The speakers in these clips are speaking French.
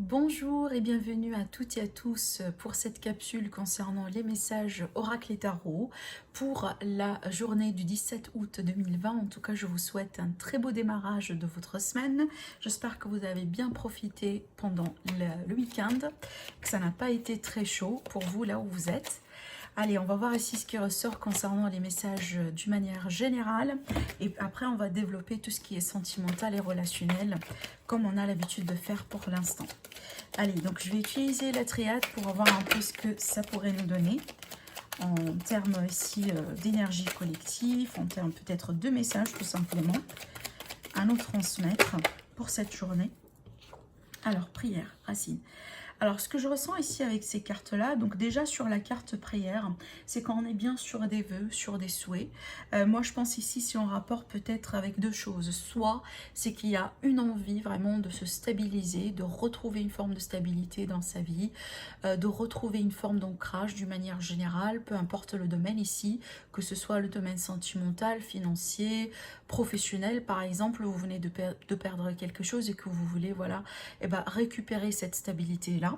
Bonjour et bienvenue à toutes et à tous pour cette capsule concernant les messages Oracle et Tarot pour la journée du 17 août 2020. En tout cas, je vous souhaite un très beau démarrage de votre semaine. J'espère que vous avez bien profité pendant le week-end, que ça n'a pas été très chaud pour vous là où vous êtes. Allez, on va voir ici ce qui ressort concernant les messages d'une manière générale. Et après, on va développer tout ce qui est sentimental et relationnel, comme on a l'habitude de faire pour l'instant. Allez, donc je vais utiliser la triade pour voir un peu ce que ça pourrait nous donner en termes ici d'énergie collective, en termes peut-être de messages tout simplement à nous transmettre pour cette journée. Alors, prière, racine. Alors, ce que je ressens ici avec ces cartes-là, donc déjà sur la carte prière, c'est quand on est bien sur des vœux, sur des souhaits. Moi, je pense ici, si on rapporte peut-être avec deux choses. Soit, c'est qu'il y a une envie vraiment de se stabiliser, de retrouver une forme de stabilité dans sa vie, de retrouver une forme d'ancrage d'une manière générale, peu importe le domaine ici, que ce soit le domaine sentimental, financier, professionnel, par exemple, vous venez de perdre quelque chose et que vous voulez, voilà, récupérer cette stabilité-là.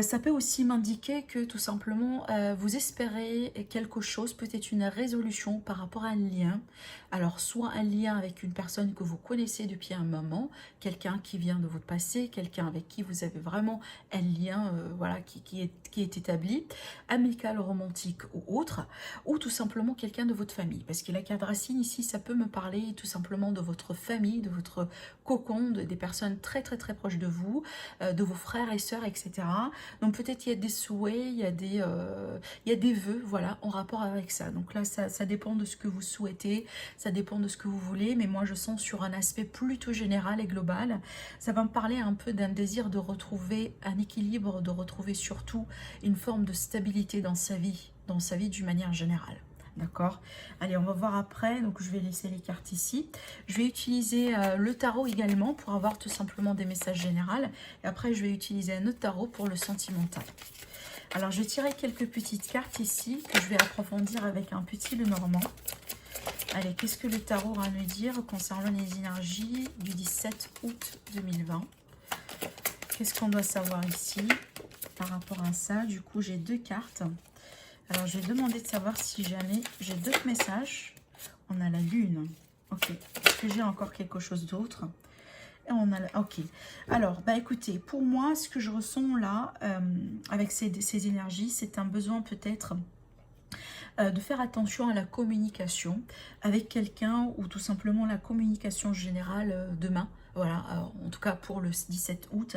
Ça peut aussi m'indiquer que tout simplement vous espérez quelque chose, peut-être une résolution par rapport à un lien. Alors soit un lien avec une personne que vous connaissez depuis un moment, quelqu'un qui vient de votre passé, quelqu'un avec qui vous avez vraiment un lien voilà, qui est établi, amical, romantique ou autre, ou tout simplement quelqu'un de votre famille. Parce que la carte racine ici, ça peut me parler tout simplement de votre famille, de votre cocon, des personnes très très très proches de vous, de vos frères et sœurs, etc. Donc peut-être il y a des souhaits, il y a des vœux, voilà, en rapport avec ça. Donc là, ça dépend de ce que vous souhaitez, ça dépend de ce que vous voulez, mais moi je sens sur un aspect plutôt général et global, ça va me parler un peu d'un désir de retrouver un équilibre, de retrouver surtout une forme de stabilité dans sa vie d'une manière générale. D'accord. Allez, on va voir après. Donc, je vais laisser les cartes ici. Je vais utiliser le tarot également pour avoir tout simplement des messages généraux. Et après, je vais utiliser un autre tarot pour le sentimental. Alors, je vais tirer quelques petites cartes ici que je vais approfondir avec un petit Lenormand. Allez, qu'est-ce que le tarot aura à nous dire concernant les énergies du 17 août 2020? Qu'est-ce qu'on doit savoir ici par rapport à ça? Du coup, j'ai deux cartes. Alors, je vais demander de savoir si jamais j'ai d'autres messages. On a la lune. Ok. Est-ce que j'ai encore quelque chose d'autre? Et on a la... Ok. Alors, bah écoutez, pour moi, ce que je ressens là, avec ces énergies, c'est un besoin peut-être de faire attention à la communication avec quelqu'un ou tout simplement la communication générale demain. Voilà, en tout cas pour le 17 août,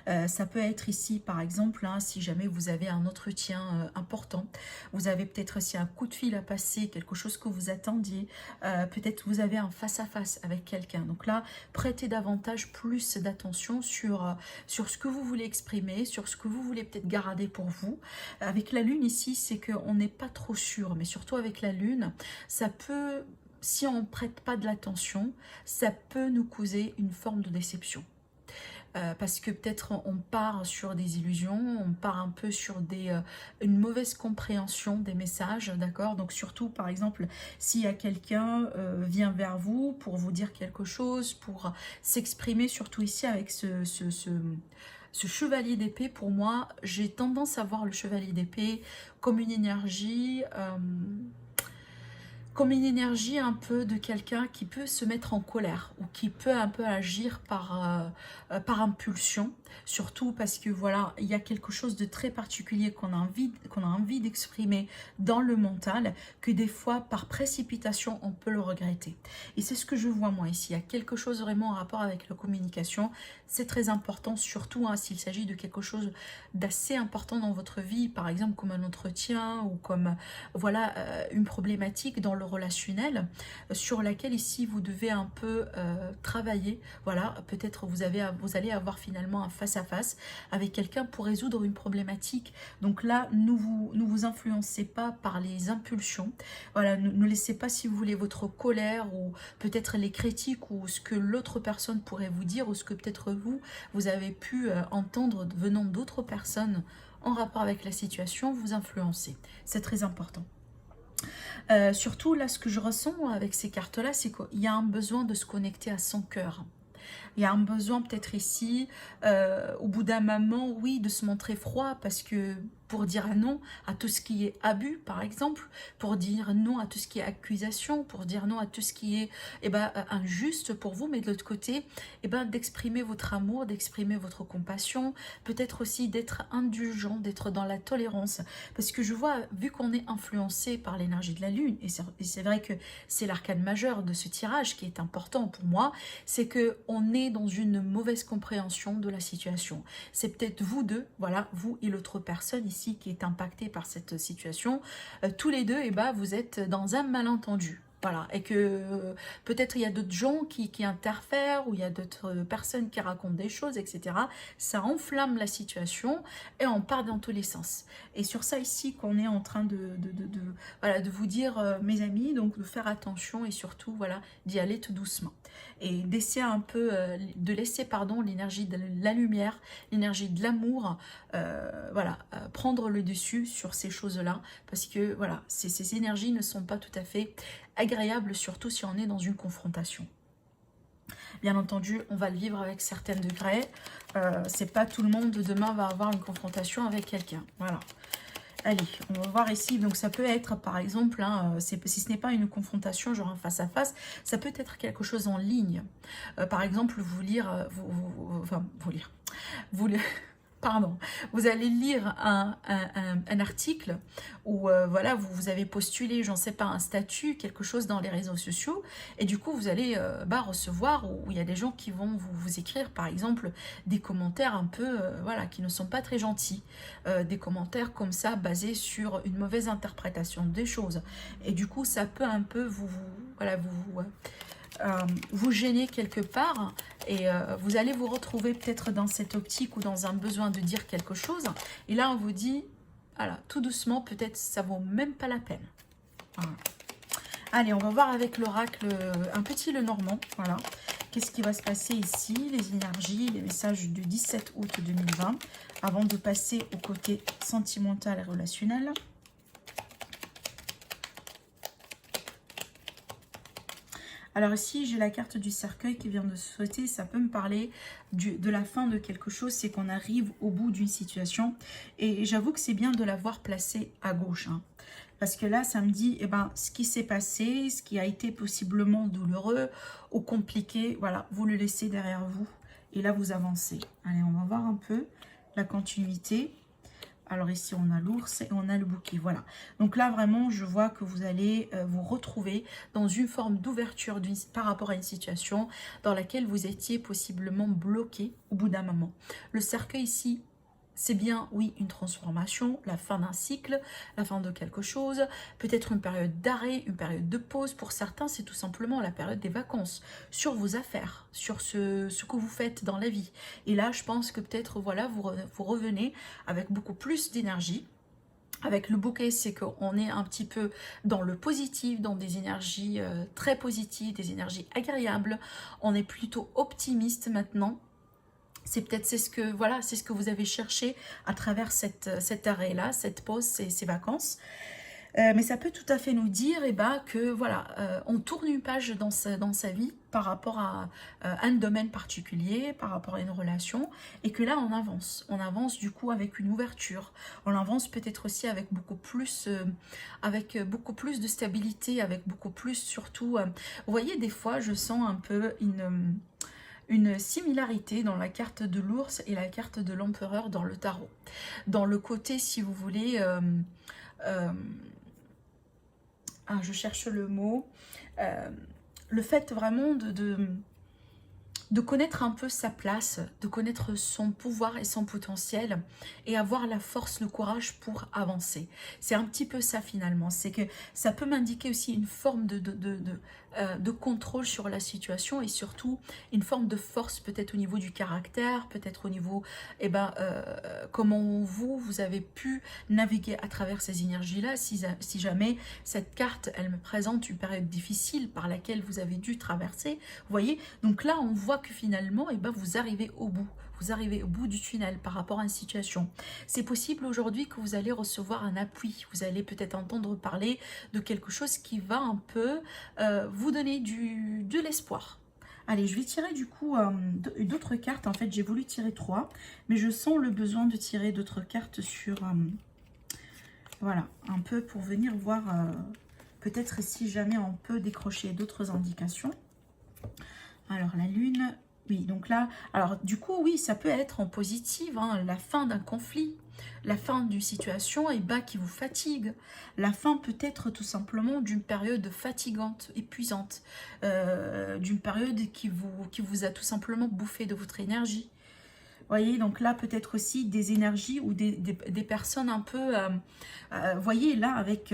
ça peut être ici par exemple, hein, si jamais vous avez un entretien important, vous avez peut-être aussi un coup de fil à passer, quelque chose que vous attendiez, peut-être vous avez un face-à-face avec quelqu'un. Donc là, prêtez davantage plus d'attention sur ce que vous voulez exprimer, sur ce que vous voulez peut-être garder pour vous. Avec la lune ici, c'est qu'on n'est pas trop sûr, mais surtout avec la lune, ça peut... Si on ne prête pas de l'attention, ça peut nous causer une forme de déception. Parce que peut-être on part sur des illusions, on part un peu sur une mauvaise compréhension des messages, d'accord? Donc surtout, par exemple, s'il y a quelqu'un vient vers vous pour vous dire quelque chose, pour s'exprimer, surtout ici avec ce chevalier d'épée, pour moi, j'ai tendance à voir le chevalier d'épée comme une énergie... comme une énergie un peu de quelqu'un qui peut se mettre en colère ou qui peut un peu agir par impulsion, surtout parce que voilà, il y a quelque chose de très particulier qu'on a envie d'exprimer dans le mental, que des fois par précipitation on peut le regretter. Et c'est ce que je vois moi ici, il y a quelque chose vraiment en rapport avec la communication, c'est très important, surtout hein, s'il s'agit de quelque chose d'assez important dans votre vie, par exemple comme un entretien ou comme voilà une problématique dans le relationnel sur laquelle ici vous devez un peu travailler. Voilà, peut-être vous allez avoir finalement un face-à-face avec quelqu'un pour résoudre une problématique. Donc là, ne vous influencez pas par les impulsions. Voilà, ne laissez pas, si vous voulez, votre colère ou peut-être les critiques ou ce que l'autre personne pourrait vous dire ou ce que peut-être vous avez pu entendre venant d'autres personnes en rapport avec la situation, vous influencer. C'est très important. Surtout là, ce que je ressens avec ces cartes-là, c'est qu'il y a un besoin de se connecter à son cœur. Il y a un besoin peut-être ici, au bout d'un moment, oui, de se montrer froid, parce que pour dire non à tout ce qui est abus, par exemple, pour dire non à tout ce qui est accusation, pour dire non à tout ce qui est injuste pour vous, mais de l'autre côté, d'exprimer votre amour, d'exprimer votre compassion, peut-être aussi d'être indulgent, d'être dans la tolérance, parce que je vois, vu qu'on est influencé par l'énergie de la lune, et c'est vrai que c'est l'arcane majeur de ce tirage qui est important pour moi, c'est que on est dans une mauvaise compréhension de la situation. C'est peut-être vous deux, voilà, vous et l'autre personne ici qui est impactée par cette situation, tous les deux, vous êtes dans un malentendu. Voilà, et que peut-être il y a d'autres gens qui interfèrent, ou il y a d'autres personnes qui racontent des choses, etc. Ça enflamme la situation et on part dans tous les sens. Et sur ça ici qu'on est en train voilà, de vous dire, mes amis, donc de faire attention et surtout voilà, d'y aller tout doucement. Et d'essayer un peu, de laisser l'énergie de la lumière, l'énergie de l'amour, voilà, prendre le dessus sur ces choses-là, parce que voilà, ces énergies ne sont pas tout à fait agréables, surtout si on est dans une confrontation. Bien entendu, on va le vivre avec certains degrés. C'est pas tout le monde demain va avoir une confrontation avec quelqu'un. Voilà. Allez, on va voir ici. Donc ça peut être, par exemple, si ce n'est pas une confrontation, genre un face-à-face, ça peut être quelque chose en ligne. Par exemple, pardon, vous allez lire un article où voilà, vous avez postulé, j'en sais pas, un statut, quelque chose dans les réseaux sociaux, et du coup vous allez recevoir, où il y a des gens qui vont vous écrire par exemple des commentaires un peu voilà, qui ne sont pas très gentils, des commentaires comme ça basés sur une mauvaise interprétation des choses, et du coup ça peut un peu vous gêner quelque part, et vous allez vous retrouver peut-être dans cette optique ou dans un besoin de dire quelque chose, et là on vous dit, voilà, tout doucement, peut-être ça vaut même pas la peine. Voilà. Allez, on va voir avec l'oracle un petit Lenormand, voilà. Qu'est-ce qui va se passer ici, les énergies, les messages du 17 août 2020, avant de passer au côté sentimental et relationnel. Alors ici, j'ai la carte du cercueil qui vient de se sauter. Ça peut me parler de la fin de quelque chose. C'est qu'on arrive au bout d'une situation. Et j'avoue que c'est bien de l'avoir placée à gauche. Hein. Parce que là, ça me dit, ce qui s'est passé, ce qui a été possiblement douloureux ou compliqué, voilà, vous le laissez derrière vous. Et là, vous avancez. Allez, on va voir un peu la continuité. Alors ici, on a l'ours et on a le bouquet. Voilà. Donc là, vraiment, je vois que vous allez vous retrouver dans une forme d'ouverture par rapport à une situation dans laquelle vous étiez possiblement bloqué au bout d'un moment. Le cercueil ici, c'est bien, oui, une transformation, la fin d'un cycle, la fin de quelque chose, peut-être une période d'arrêt, une période de pause. Pour certains, c'est tout simplement la période des vacances, sur vos affaires, sur ce que vous faites dans la vie. Et là, je pense que peut-être, voilà, vous revenez avec beaucoup plus d'énergie. Avec le bouquet, c'est qu'on est un petit peu dans le positif, dans des énergies très positives, des énergies agréables. On est plutôt optimiste maintenant. C'est peut-être c'est ce que vous avez cherché à travers cet arrêt-là, cette pause, ces vacances. Mais ça peut tout à fait nous dire que voilà, on tourne une page dans sa vie par rapport à un domaine particulier, par rapport à une relation, et que là on avance. On avance du coup avec une ouverture. On avance peut-être aussi avec beaucoup plus de stabilité, avec beaucoup plus surtout. Vous voyez, des fois je sens un peu une similarité dans la carte de l'ours et la carte de l'empereur dans le tarot. Dans le côté, si vous voulez, je cherche le mot, le fait vraiment de connaître un peu sa place, de connaître son pouvoir et son potentiel, et avoir la force, le courage pour avancer. C'est un petit peu ça finalement, c'est que ça peut m'indiquer aussi une forme de contrôle sur la situation, et surtout une forme de force peut-être au niveau du caractère, peut-être au niveau, comment vous avez pu naviguer à travers ces énergies-là, si jamais cette carte, elle me présente une période difficile par laquelle vous avez dû traverser, vous voyez. Donc là, on voit que finalement, vous arrivez au bout. Vous arrivez au bout du tunnel par rapport à une situation. C'est possible aujourd'hui que vous allez recevoir un appui. Vous allez peut-être entendre parler de quelque chose qui va un peu vous donner de l'espoir. Allez, je vais tirer du coup d'autres cartes. En fait, j'ai voulu tirer 3, mais je sens le besoin de tirer d'autres cartes sur... voilà, un peu pour venir voir peut-être si jamais on peut décrocher d'autres indications. Alors, la lune... Oui, donc là... Alors, du coup, oui, ça peut être en positive, hein, la fin d'un conflit, la fin d'une situation qui vous fatigue. La fin peut-être tout simplement d'une période fatigante, épuisante, d'une période qui vous a tout simplement bouffé de votre énergie. Voyez, donc là, peut-être aussi des énergies ou des personnes un peu... voyez, là, avec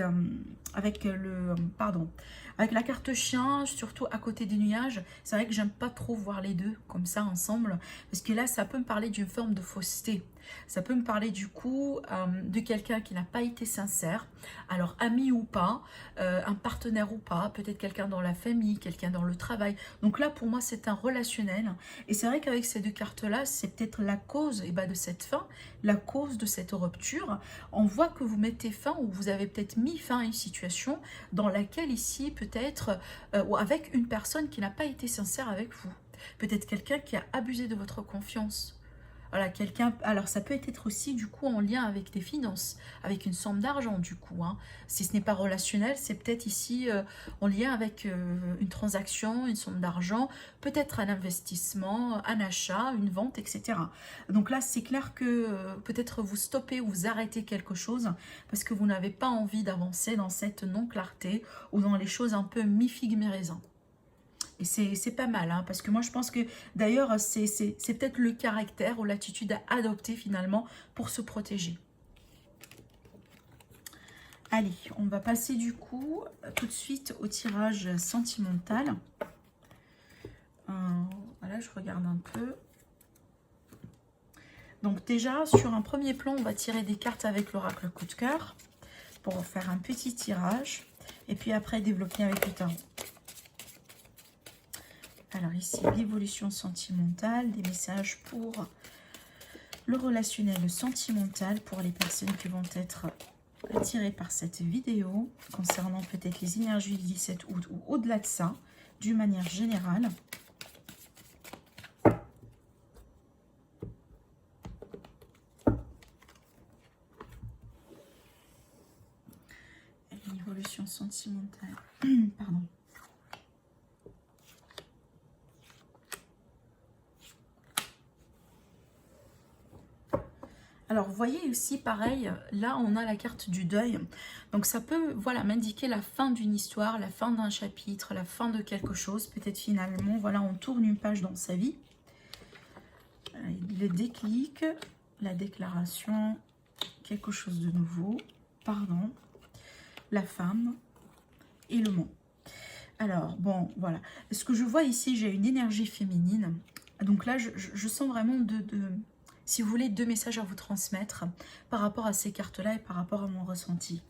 la carte chien, surtout à côté des nuages, c'est vrai que j'aime pas trop voir les deux comme ça ensemble, parce que là, ça peut me parler d'une forme de fausseté. Ça peut me parler du coup de quelqu'un qui n'a pas été sincère, alors ami ou pas, un partenaire ou pas, peut-être quelqu'un dans la famille, quelqu'un dans le travail. Donc là, pour moi, c'est un relationnel. Et c'est vrai qu'avec ces deux cartes-là, c'est peut-être la cause de cette fin, la cause de cette rupture. On voit que vous mettez fin ou vous avez peut-être mis fin à une situation dans laquelle ici, peut-être, ou avec une personne qui n'a pas été sincère avec vous. Peut-être quelqu'un qui a abusé de votre confiance. Voilà, quelqu'un. Alors, ça peut être aussi du coup en lien avec des finances, avec une somme d'argent du coup. Hein. Si ce n'est pas relationnel, c'est peut-être ici en lien avec une transaction, une somme d'argent, peut-être un investissement, un achat, une vente, etc. Donc là, c'est clair que peut-être vous stoppez ou vous arrêtez quelque chose parce que vous n'avez pas envie d'avancer dans cette non-clarté ou dans les choses un peu mi-figue, mi-raisin. Et c'est pas mal, hein, parce que moi je pense que d'ailleurs c'est peut-être le caractère ou l'attitude à adopter finalement pour se protéger. Allez, on va passer du coup tout de suite au tirage sentimental. Voilà, je regarde un peu. Donc déjà, sur un premier plan, on va tirer des cartes avec l'oracle coup de cœur pour faire un petit tirage. Et puis après, développer avec le tarot. Alors ici, l'évolution sentimentale, des messages pour le relationnel, le sentimental pour les personnes qui vont être attirées par cette vidéo, concernant peut-être les énergies du 17 août ou au-delà de ça, d'une manière générale. L'évolution sentimentale, pardon. Alors, vous voyez aussi, pareil, là, on a la carte du deuil. Donc, ça peut, voilà, m'indiquer la fin d'une histoire, la fin d'un chapitre, la fin de quelque chose. Peut-être finalement, voilà, on tourne une page dans sa vie. Le déclic, la déclaration, quelque chose de nouveau, pardon, la femme et le monde. Alors, bon, voilà. Ce que je vois ici, j'ai une énergie féminine. Donc là, je sens vraiment si vous voulez, deux messages à vous transmettre par rapport à ces cartes-là et par rapport à mon ressenti.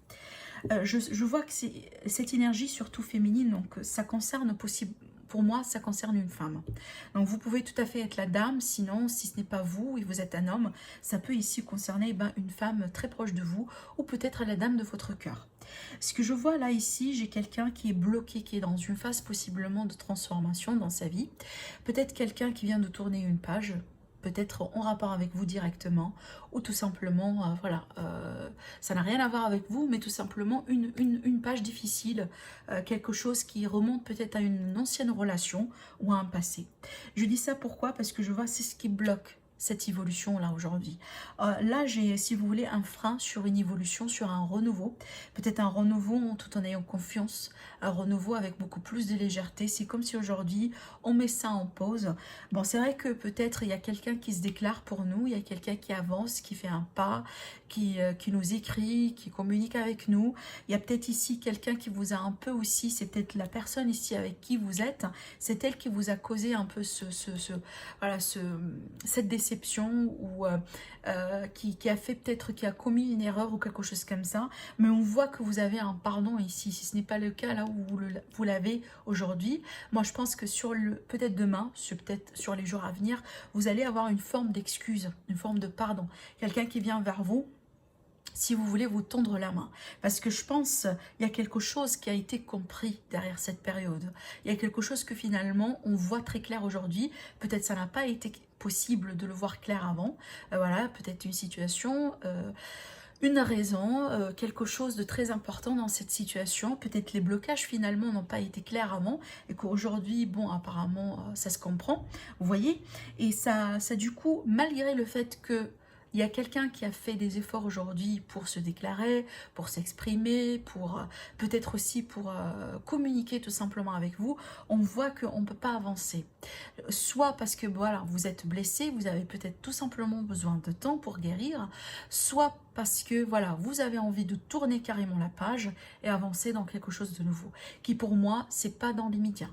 Je vois que c'est cette énergie surtout féminine, donc ça concerne pour moi, ça concerne une femme. Donc vous pouvez tout à fait être la dame, sinon, si ce n'est pas vous et vous êtes un homme, ça peut ici concerner une femme très proche de vous ou peut-être la dame de votre cœur. Ce que je vois là, ici, j'ai quelqu'un qui est bloqué, qui est dans une phase possiblement de transformation dans sa vie. Peut-être quelqu'un qui vient de tourner une page, peut-être en rapport avec vous directement, ou tout simplement, voilà, ça n'a rien à voir avec vous, mais tout simplement une page difficile, quelque chose qui remonte peut-être à une ancienne relation ou à un passé. Je dis ça pourquoi? Parce que je vois c'est ce qui bloque cette évolution là aujourd'hui. Là j'ai, si vous voulez, un frein sur une évolution, sur un renouveau, peut-être un renouveau tout en ayant confiance, un renouveau avec beaucoup plus de légèreté. C'est comme si aujourd'hui on met ça en pause. Bon, c'est vrai que peut-être il y a quelqu'un qui se déclare pour nous, il y a quelqu'un qui avance, qui fait un pas, qui nous écrit, qui communique avec nous. Il y a peut-être ici quelqu'un qui vous a un peu aussi, c'est peut-être la personne ici avec qui vous êtes, c'est elle qui vous a causé un peu cette déception ou qui a fait peut-être, qui a commis une erreur ou quelque chose comme ça. Mais on voit que vous avez un pardon ici. Si ce n'est pas le cas là où vous l'avez aujourd'hui, moi je pense que peut-être demain, peut-être sur les jours à venir, vous allez avoir une forme d'excuse, une forme de pardon. Quelqu'un qui vient vers vous, si vous voulez vous tendre la main. Parce que je pense il y a quelque chose qui a été compris derrière cette période. Il y a quelque chose que finalement on voit très clair aujourd'hui. Peut-être ça n'a pas été possible de le voir clair avant. Voilà, peut-être une situation, une raison, quelque chose de très important dans cette situation. Peut-être les blocages finalement n'ont pas été clairs avant et qu'aujourd'hui, bon, apparemment, ça se comprend. Vous voyez? Et ça du coup, malgré le fait que il y a quelqu'un qui a fait des efforts aujourd'hui pour se déclarer, pour s'exprimer, pour peut-être aussi pour communiquer tout simplement avec vous, on voit qu'on ne peut pas avancer. Soit parce que voilà, vous êtes blessé, vous avez peut-être tout simplement besoin de temps pour guérir, soit parce que voilà, vous avez envie de tourner carrément la page et avancer dans quelque chose de nouveau, qui pour moi, c'est pas dans l'immédiat.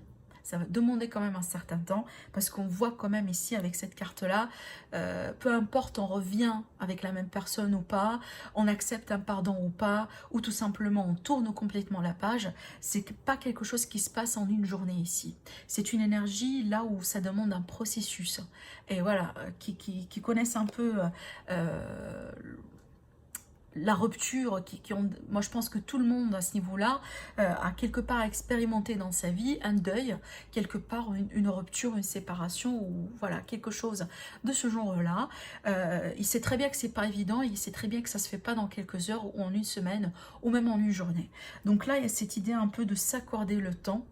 Ça va demander quand même un certain temps parce qu'on voit quand même ici avec cette carte-là, peu importe on revient avec la même personne ou pas, on accepte un pardon ou pas, ou tout simplement on tourne complètement la page, c'est pas quelque chose qui se passe en une journée ici. C'est une énergie là où ça demande un processus. Et voilà, qui connaissent un peu la rupture, moi je pense que tout le monde à ce niveau-là a quelque part expérimenté dans sa vie un deuil, quelque part une rupture, une séparation ou voilà quelque chose de ce genre-là. Il sait très bien que c'est pas évident, il sait très bien que ça se fait pas dans quelques heures ou en une semaine ou même en une journée. Donc là il y a cette idée un peu de s'accorder le temps.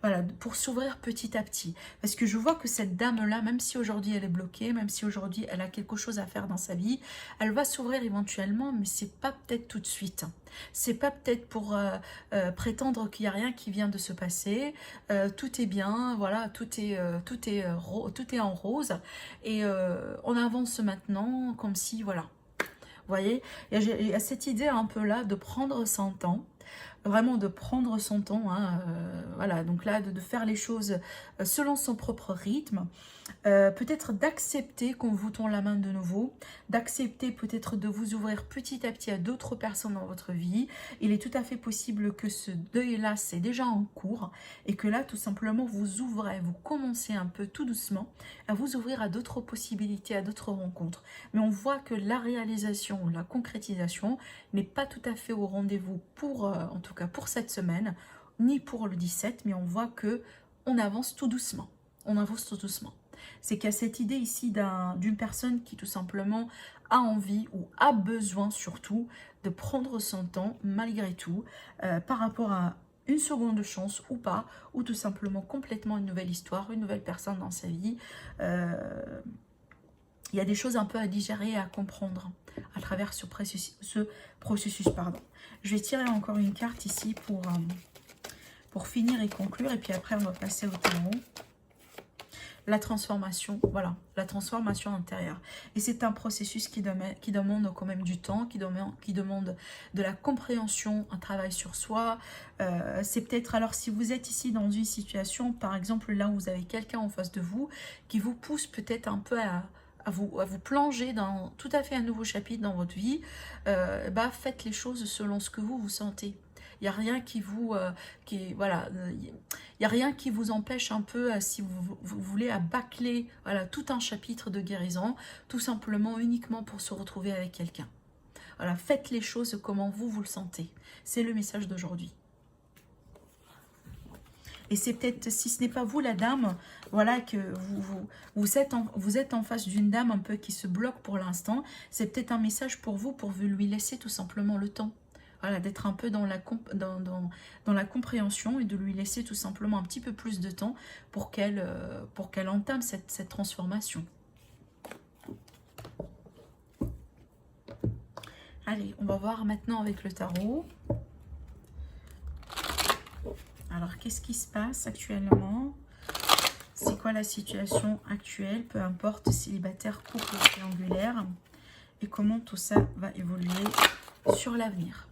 Voilà, pour s'ouvrir petit à petit. Parce que je vois que cette dame-là, même si aujourd'hui elle est bloquée, même si aujourd'hui elle a quelque chose à faire dans sa vie, elle va s'ouvrir éventuellement, mais c'est pas peut-être tout de suite. C'est pas peut-être pour prétendre qu'il n'y a rien qui vient de se passer. Tout est bien, voilà, tout est en rose. Et on avance maintenant comme si, voilà. Vous voyez, il y a cette idée un peu là de prendre son temps. Vraiment de prendre son temps, hein, voilà, donc là de faire les choses selon son propre rythme, peut-être d'accepter qu'on vous tend la main de nouveau, d'accepter peut-être de vous ouvrir petit à petit à d'autres personnes dans votre vie. Il est tout à fait possible que ce deuil-là, c'est déjà en cours et que là, tout simplement, vous ouvrez, vous commencez un peu tout doucement à vous ouvrir à d'autres possibilités, à d'autres rencontres. Mais on voit que la réalisation, la concrétisation n'est pas tout à fait au rendez-vous pour, en tout cas pour cette semaine, ni pour le 17, mais on voit que on avance tout doucement. On avance tout doucement. C'est qu'il y a cette idée ici d'une personne qui tout simplement a envie ou a besoin surtout de prendre son temps malgré tout par rapport à une seconde chance ou pas, ou tout simplement complètement une nouvelle histoire, une nouvelle personne dans sa vie. Il y a des choses un peu à digérer et à comprendre à travers ce processus. Pardon. Je vais tirer encore une carte ici pour finir et conclure, et puis après on va passer au tarot. La transformation, voilà, la transformation intérieure. Et c'est un processus qui demande quand même du temps, qui demande de la compréhension, un travail sur soi. C'est peut-être, alors si vous êtes ici dans une situation, par exemple là où vous avez quelqu'un en face de vous, qui vous pousse peut-être un peu à vous plonger dans tout à fait un nouveau chapitre dans votre vie, faites les choses selon ce que vous sentez. Il n'y a rien qui vous, voilà, il y a rien qui vous empêche un peu, si vous voulez, à bâcler voilà, tout un chapitre de guérison, tout simplement uniquement pour se retrouver avec quelqu'un. Voilà, faites les choses comment vous le sentez. C'est le message d'aujourd'hui. Et c'est peut-être, si ce n'est pas vous la dame, voilà, que vous êtes en face d'une dame un peu qui se bloque pour l'instant, c'est peut-être un message pour vous lui laisser tout simplement le temps. Voilà, d'être un peu dans la compréhension et de lui laisser tout simplement un petit peu plus de temps pour qu'elle entame cette transformation. Allez, on va voir maintenant avec le tarot. Alors, qu'est-ce qui se passe actuellement? C'est quoi la situation actuelle? Peu importe, célibataire, couple, triangulaire. Et comment tout ça va évoluer sur l'avenir.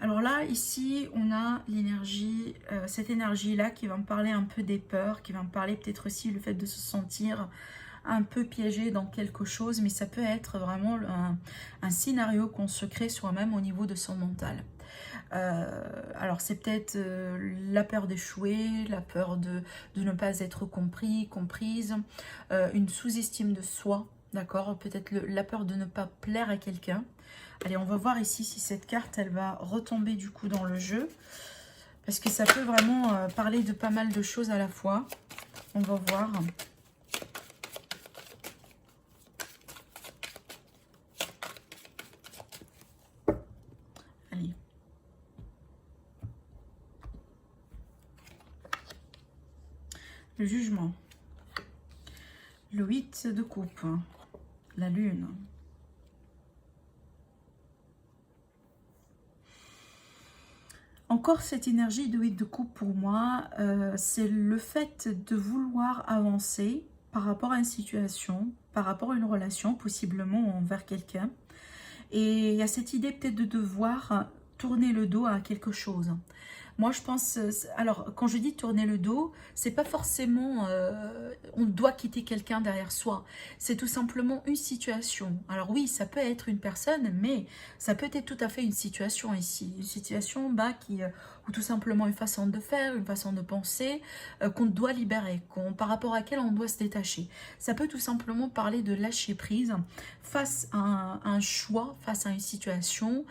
Alors là, ici, on a l'énergie, cette énergie-là qui va me parler un peu des peurs, qui va me parler peut-être aussi le fait de se sentir un peu piégé dans quelque chose, mais ça peut être vraiment un scénario qu'on se crée soi-même au niveau de son mental. Alors c'est peut-être la peur d'échouer, la peur de ne pas être compris, comprise, une sous-estime de soi, d'accord, peut-être la peur de ne pas plaire à quelqu'un. Allez, on va voir ici si cette carte, elle va retomber du coup dans le jeu. Parce que ça peut vraiment parler de pas mal de choses à la fois. On va voir. Allez. Le jugement. Le 8 de coupe. La lune. Encore cette énergie de 8 de coupe pour moi, c'est le fait de vouloir avancer par rapport à une situation, par rapport à une relation, possiblement envers quelqu'un. Et il y a cette idée peut-être de devoir tourner le dos à quelque chose. Moi, je pense... Alors, quand je dis tourner le dos, c'est pas forcément... on doit quitter quelqu'un derrière soi. C'est tout simplement une situation. Alors oui, ça peut être une personne, mais ça peut être tout à fait une situation ici. Une situation ou tout simplement une façon de faire, une façon de penser, qu'on doit libérer, par rapport à laquelle on doit se détacher. Ça peut tout simplement parler de lâcher prise face à un choix, face à une situation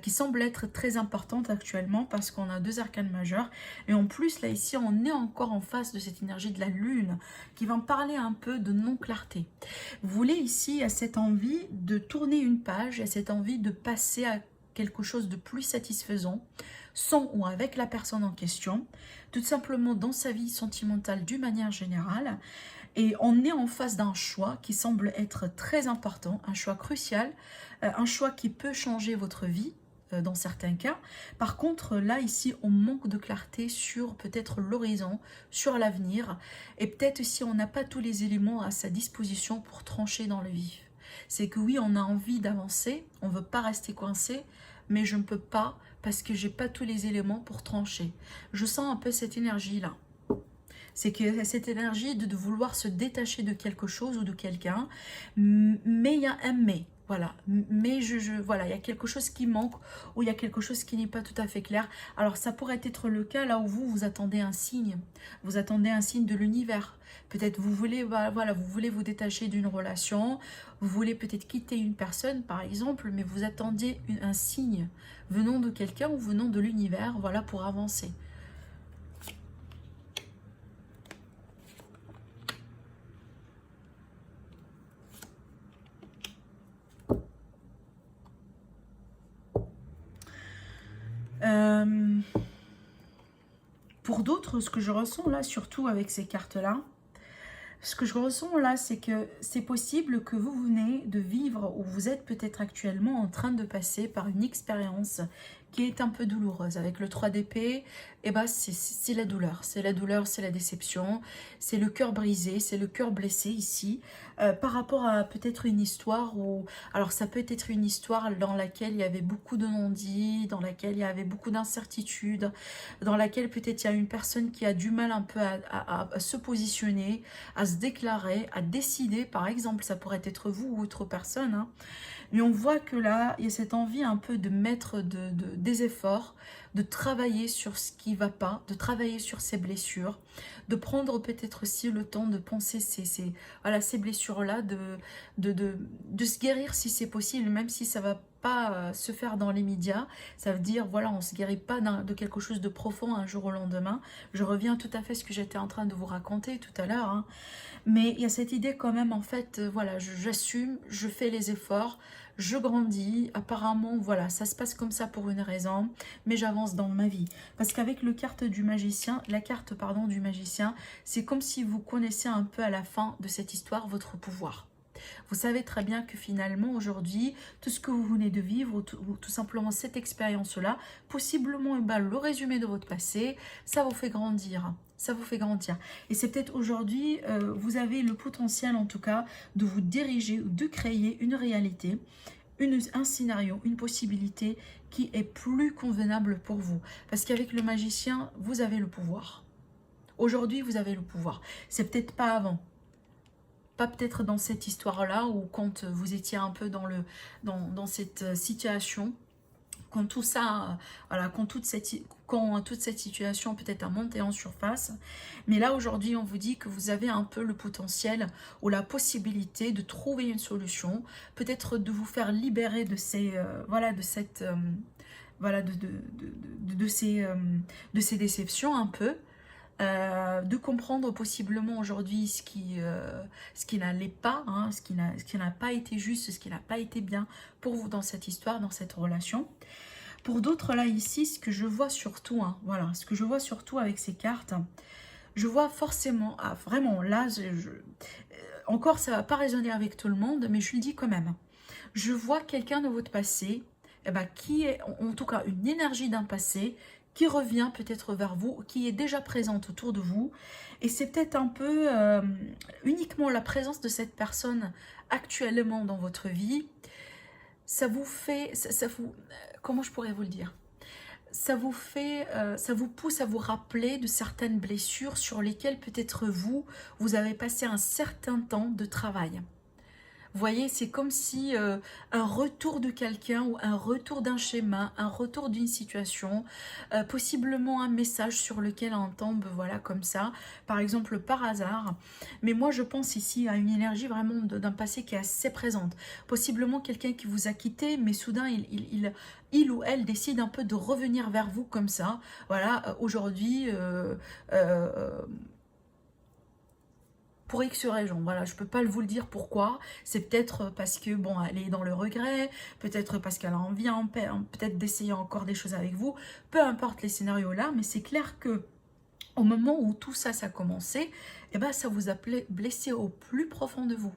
qui semble être très importante actuellement parce qu'on a deux arcanes majeures. Et en plus, là, ici, on est encore en face de cette énergie de la lune qui va parler un peu de non-clarté. Vous voulez ici, à cette envie de tourner une page, à cette envie de passer à quelque chose de plus satisfaisant, sans ou avec la personne en question, tout simplement dans sa vie sentimentale d'une manière générale. Et on est en face d'un choix qui semble être très important, un choix crucial, un choix qui peut changer votre vie dans certains cas. Par contre, là, ici, on manque de clarté sur peut-être l'horizon, sur l'avenir. Et peut-être si on n'a pas tous les éléments à sa disposition pour trancher dans le vif. C'est que oui, on a envie d'avancer, on ne veut pas rester coincé, mais je ne peux pas parce que j'ai pas tous les éléments pour trancher. Je sens un peu cette énergie-là. C'est que cette énergie de vouloir se détacher de quelque chose ou de quelqu'un, mais il y a un mais. Voilà, mais voilà, il y a quelque chose qui manque ou il y a quelque chose qui n'est pas tout à fait clair. Alors ça pourrait être le cas là où vous attendez un signe. Vous attendez un signe de l'univers. Peut-être vous voulez, voilà, vous voulez vous détacher d'une relation, vous voulez peut-être quitter une personne par exemple, mais vous attendiez un signe venant de quelqu'un ou venant de l'univers, voilà, pour avancer. Pour d'autres, ce que je ressens là, surtout avec ces cartes-là, ce que je ressens là, c'est que c'est possible que vous venez de vivre ou vous êtes peut-être actuellement en train de passer par une expérience qui est un peu douloureuse. Avec le 3 d'épée, eh ben, c'est la douleur. C'est la douleur, c'est la déception, c'est le cœur brisé, c'est le cœur blessé ici. Par rapport à peut-être une histoire où... Alors ça peut être une histoire dans laquelle il y avait beaucoup de non-dits, dans laquelle il y avait beaucoup d'incertitudes, dans laquelle peut-être il y a une personne qui a du mal un peu à se positionner, à se déclarer, à décider. Par exemple, ça pourrait être vous ou autre personne, hein. Mais on voit que là, il y a cette envie un peu de mettre des efforts, de travailler sur ce qui ne va pas, de travailler sur ses blessures, de prendre peut-être aussi le temps de penser ces blessures-là, de se guérir si c'est possible, même si ça ne va pas se faire dans les médias. Ça veut dire, voilà, on ne se guérit pas de quelque chose de profond un jour au lendemain. Je reviens tout à fait à ce que j'étais en train de vous raconter tout à l'heure, hein. Mais il y a cette idée quand même, en fait, voilà, j'assume, je fais les efforts, je grandis. Apparemment, voilà, ça se passe comme ça pour une raison, mais j'avance dans ma vie. Parce qu'avec la carte du magicien, c'est comme si vous connaissez un peu à la fin de cette histoire votre pouvoir. Vous savez très bien que finalement, aujourd'hui, tout ce que vous venez de vivre, ou tout simplement cette expérience-là, possiblement le résumé de votre passé, ça vous fait grandir. Ça vous fait grandir. Et c'est peut-être aujourd'hui, vous avez le potentiel en tout cas de vous diriger ou de créer une réalité, un scénario, une possibilité qui est plus convenable pour vous. Parce qu'avec le magicien, vous avez le pouvoir. Aujourd'hui, vous avez le pouvoir. C'est peut-être pas avant. Pas peut-être dans cette histoire-là ou quand vous étiez un peu dans cette situation, quand tout ça, voilà, quand toute cette situation peut-être a monté en surface. Mais là, aujourd'hui, on vous dit que vous avez un peu le potentiel ou la possibilité de trouver une solution, peut-être de vous faire libérer de ces, voilà, de cette, voilà, de ces déceptions un peu. De comprendre possiblement aujourd'hui ce qui n'allait pas, hein, ce qui n'a pas été juste, ce qui n'a pas été bien pour vous dans cette histoire, dans cette relation. Pour d'autres, là, ici, ce que je vois surtout, hein, voilà, ce que je vois surtout avec ces cartes, je vois forcément, ah, vraiment, là, encore, ça ne va pas résonner avec tout le monde, mais je le dis quand même. Je vois quelqu'un de votre passé, eh ben, qui est, en tout cas, une énergie d'un passé, qui revient peut-être vers vous, qui est déjà présente autour de vous. Et c'est peut-être un peu uniquement la présence de cette personne actuellement dans votre vie. Ça vous fait, comment je pourrais vous le dire? Ça vous fait, ça vous pousse à vous rappeler de certaines blessures sur lesquelles peut-être vous avez passé un certain temps de travail. Vous voyez, c'est comme si un retour de quelqu'un ou un retour d'un schéma, un retour d'une situation, possiblement un message sur lequel on tombe, voilà, comme ça, par exemple par hasard. Mais moi, je pense ici à une énergie vraiment d'un passé qui est assez présente. Possiblement quelqu'un qui vous a quitté, mais soudain, il ou elle décide un peu de revenir vers vous comme ça. Voilà, aujourd'hui... pour X raisons, voilà, je peux pas vous le dire pourquoi, c'est peut-être parce que, bon, elle est dans le regret, peut-être parce qu'elle a envie, peut-être d'essayer encore des choses avec vous, peu importe les scénarios là, mais c'est clair que au moment où tout ça, ça a commencé, eh ben, ça vous a blessé au plus profond de vous.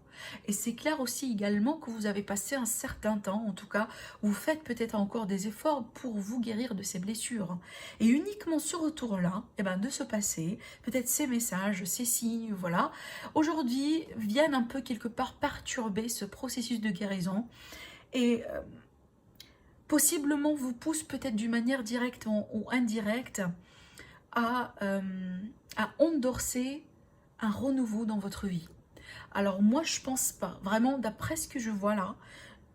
Et c'est clair aussi également que vous avez passé un certain temps, en tout cas, vous faites peut-être encore des efforts pour vous guérir de ces blessures. Et uniquement ce retour-là, eh ben, de ce passé, peut-être ces messages, ces signes, voilà, aujourd'hui, viennent un peu quelque part perturber ce processus de guérison. Et possiblement vous poussent peut-être d'une manière directe ou indirecte à endorser un renouveau dans votre vie. Alors moi, je pense pas, vraiment d'après ce que je vois là,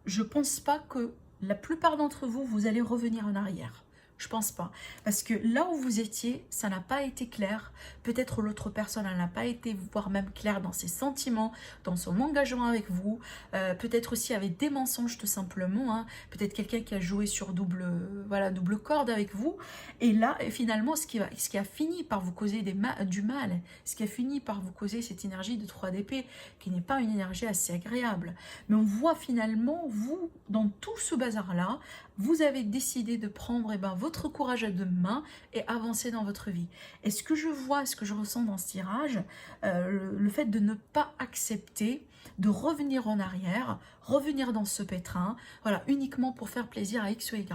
je pense pas que la plupart d'entre vous, vous allez revenir en arrière. Je pense pas. Parce que là où vous étiez, ça n'a pas été clair. Peut-être l'autre personne, elle n'a pas été, voire même claire dans ses sentiments, dans son engagement avec vous. Peut-être aussi avec des mensonges tout simplement. Hein. Peut-être quelqu'un qui a joué sur double corde avec vous. Et là, finalement, ce qui a fini par vous causer du mal, ce qui a fini par vous causer cette énergie de 3 d'épée, qui n'est pas une énergie assez agréable. Mais on voit finalement, vous, dans tout ce bazar-là, vous avez décidé de prendre votre courage à deux mains et avancer dans votre vie. Et ce que je vois, ce que je ressens dans ce tirage, le fait de ne pas accepter de revenir en arrière, revenir dans ce pétrin, voilà, uniquement pour faire plaisir à X ou Y.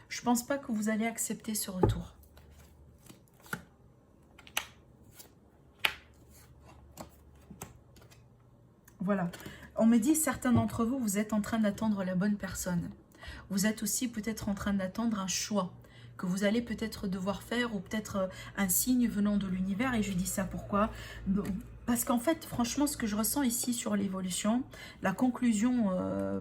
Je ne pense pas que vous allez accepter ce retour. Voilà. On me dit, certains d'entre vous, vous êtes en train d'attendre la bonne personne. Vous êtes aussi peut-être en train d'attendre un choix que vous allez peut-être devoir faire ou peut-être un signe venant de l'univers. Et je dis ça pourquoi? Parce qu'en fait, franchement, ce que je ressens ici sur l'évolution, la conclusion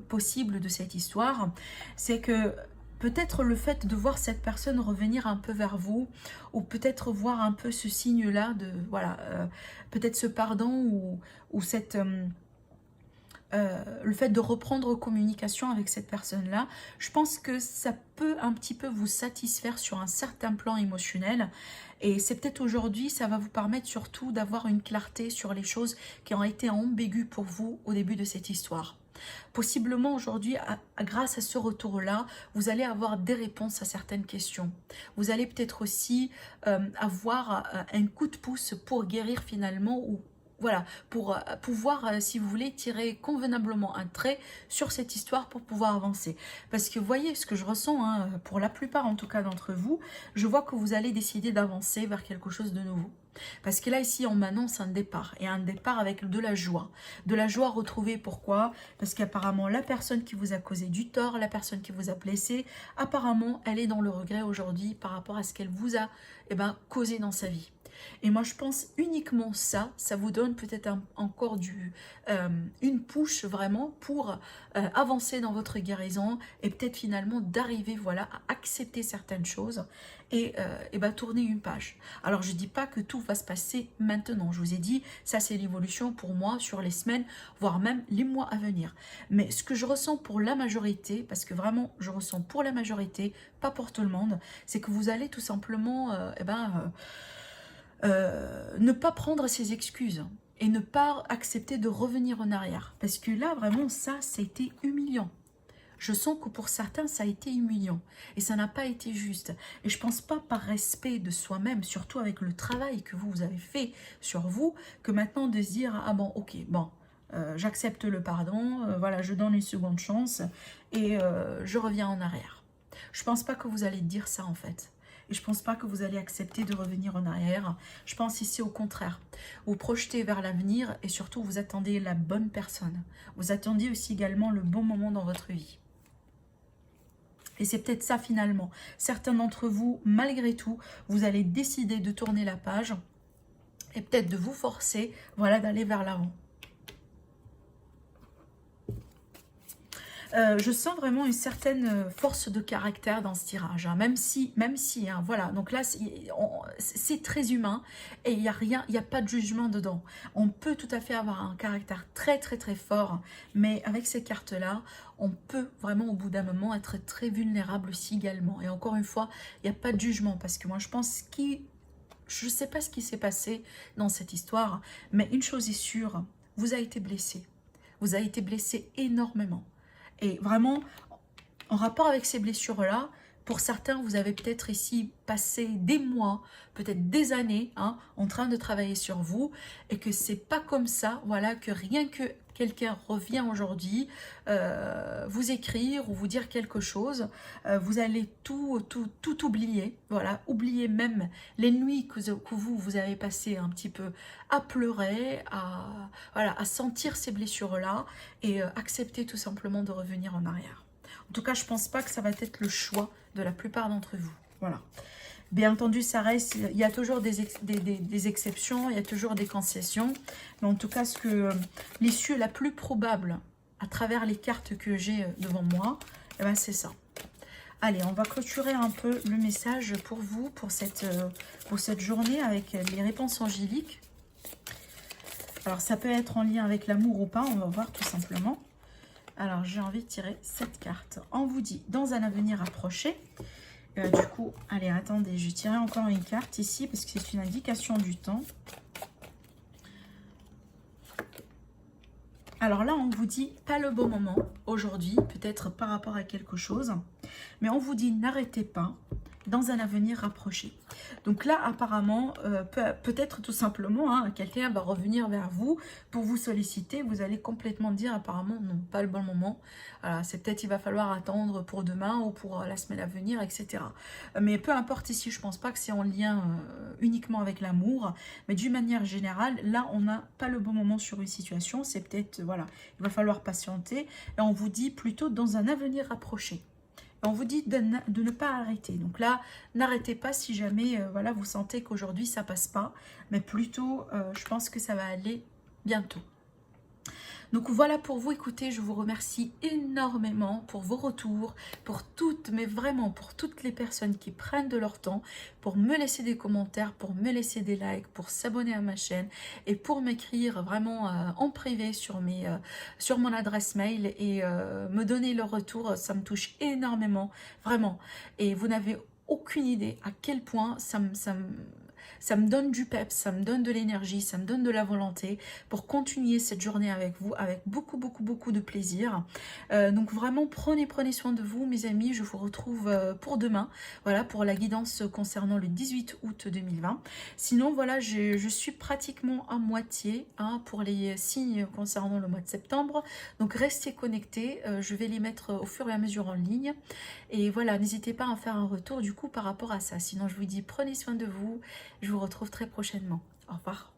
possible de cette histoire, c'est que peut-être le fait de voir cette personne revenir un peu vers vous, ou peut-être voir un peu ce signe-là, de voilà, peut-être ce pardon ou cette... le fait de reprendre communication avec cette personne-là, je pense que ça peut un petit peu vous satisfaire sur un certain plan émotionnel. Et c'est peut-être aujourd'hui, ça va vous permettre surtout d'avoir une clarté sur les choses qui ont été ambiguës pour vous au début de cette histoire. Possiblement aujourd'hui, grâce à ce retour-là, vous allez avoir des réponses à certaines questions. Vous allez peut-être aussi avoir un coup de pouce pour guérir finalement ou voilà, pour pouvoir, si vous voulez, tirer convenablement un trait sur cette histoire pour pouvoir avancer. Parce que vous voyez ce que je ressens, hein, pour la plupart en tout cas d'entre vous, je vois que vous allez décider d'avancer vers quelque chose de nouveau. Parce que là, ici, on m'annonce un départ, et un départ avec de la joie. De la joie retrouvée, pourquoi? Parce qu'apparemment, la personne qui vous a causé du tort, la personne qui vous a blessé, apparemment, elle est dans le regret aujourd'hui par rapport à ce qu'elle vous a causé dans sa vie. Et moi, je pense uniquement ça, ça vous donne peut-être encore une push vraiment pour avancer dans votre guérison et peut-être finalement d'arriver voilà, à accepter certaines choses et bah, tourner une page. Alors, je ne dis pas que tout va se passer maintenant. Je vous ai dit, ça c'est l'évolution pour moi sur les semaines, voire même les mois à venir. Mais ce que je ressens pour la majorité, parce que vraiment, je ressens pour la majorité, pas pour tout le monde, c'est que vous allez tout simplement ne pas prendre ses excuses et ne pas accepter de revenir en arrière. Parce que là, vraiment, ça a été humiliant. Je sens que pour certains, ça a été humiliant et ça n'a pas été juste. Et je pense pas par respect de soi-même, surtout avec le travail que vous avez fait sur vous, que maintenant de se dire, ah bon, ok, bon, j'accepte le pardon, voilà, je donne une seconde chance et je reviens en arrière. Je pense pas que vous allez dire ça en fait. Et je ne pense pas que vous allez accepter de revenir en arrière. Je pense ici au contraire. Vous projetez vers l'avenir et surtout vous attendez la bonne personne. Vous attendez aussi également le bon moment dans votre vie. Et c'est peut-être ça finalement. Certains d'entre vous, malgré tout, vous allez décider de tourner la page et peut-être de vous forcer, voilà, d'aller vers l'avant. Je sens vraiment une certaine force de caractère dans ce tirage, hein, même si, hein, voilà, donc là, c'est très humain et il n'y a rien, il n'y a pas de jugement dedans. On peut tout à fait avoir un caractère très, très, très fort, mais avec ces cartes-là, on peut vraiment, au bout d'un moment, être très vulnérable aussi également. Et encore une fois, il n'y a pas de jugement, parce que moi, je pense je ne sais pas ce qui s'est passé dans cette histoire, mais une chose est sûre, vous avez été blessé. Vous avez été blessé énormément. Et vraiment, en rapport avec ces blessures-là, pour certains, vous avez peut-être ici passé des mois, peut-être des années, hein, en train de travailler sur vous, et que c'est pas comme ça, voilà, que rien que quelqu'un revient aujourd'hui, vous écrire ou vous dire quelque chose, vous allez tout oublier, voilà, oublier même les nuits que vous avez passé un petit peu à pleurer, voilà, à sentir ces blessures-là, et accepter tout simplement de revenir en arrière. En tout cas, je ne pense pas que ça va être le choix de la plupart d'entre vous. Voilà. Bien entendu, ça reste, il y a toujours des exceptions, il y a toujours des concessions. Mais en tout cas, l'issue la plus probable à travers les cartes que j'ai devant moi, eh ben, c'est ça. Allez, on va clôturer un peu le message pour vous, pour cette journée avec les réponses angéliques. Alors, ça peut être en lien avec l'amour ou pas, on va voir tout simplement. Alors, j'ai envie de tirer cette carte. On vous dit, dans un avenir approché, du coup, allez, attendez, je vais tirer encore une carte ici, parce que c'est une indication du temps. Alors là, on vous dit, pas le bon moment, aujourd'hui, peut-être par rapport à quelque chose, mais on vous dit, n'arrêtez pas, dans un avenir rapproché. Donc là, apparemment, peut-être tout simplement, hein, quelqu'un va revenir vers vous pour vous solliciter. Vous allez complètement dire, apparemment, non, pas le bon moment. Voilà, c'est peut-être il va falloir attendre pour demain ou pour la semaine à venir, etc. Mais peu importe ici, je pense pas que c'est en lien uniquement avec l'amour. Mais d'une manière générale, là, on n'a pas le bon moment sur une situation. C'est peut-être, voilà, il va falloir patienter. Et on vous dit plutôt dans un avenir rapproché. On vous dit de ne pas arrêter. Donc là, n'arrêtez pas si jamais voilà, vous sentez qu'aujourd'hui ça passe pas. Mais plutôt, je pense que ça va aller bientôt. Donc voilà pour vous, écoutez, je vous remercie énormément pour vos retours, pour toutes, mais vraiment pour toutes les personnes qui prennent de leur temps pour me laisser des commentaires, pour me laisser des likes, pour s'abonner à ma chaîne et pour m'écrire vraiment en privé sur mon adresse mail et me donner leur retour. Ça me touche énormément, vraiment. Et vous n'avez aucune idée à quel point ça me donne du peps, ça me donne de l'énergie, ça me donne de la volonté pour continuer cette journée avec vous, avec beaucoup, beaucoup, beaucoup de plaisir. Donc vraiment, prenez soin de vous, mes amis. Je vous retrouve pour demain, voilà, pour la guidance concernant le 18 août 2020. Sinon, voilà, je suis pratiquement à moitié hein, pour les signes concernant le mois de septembre. Donc restez connectés, je vais les mettre au fur et à mesure en ligne. Et voilà, n'hésitez pas à faire un retour du coup par rapport à ça. Sinon, je vous dis, prenez soin de vous. Je vous retrouve très prochainement. Au revoir.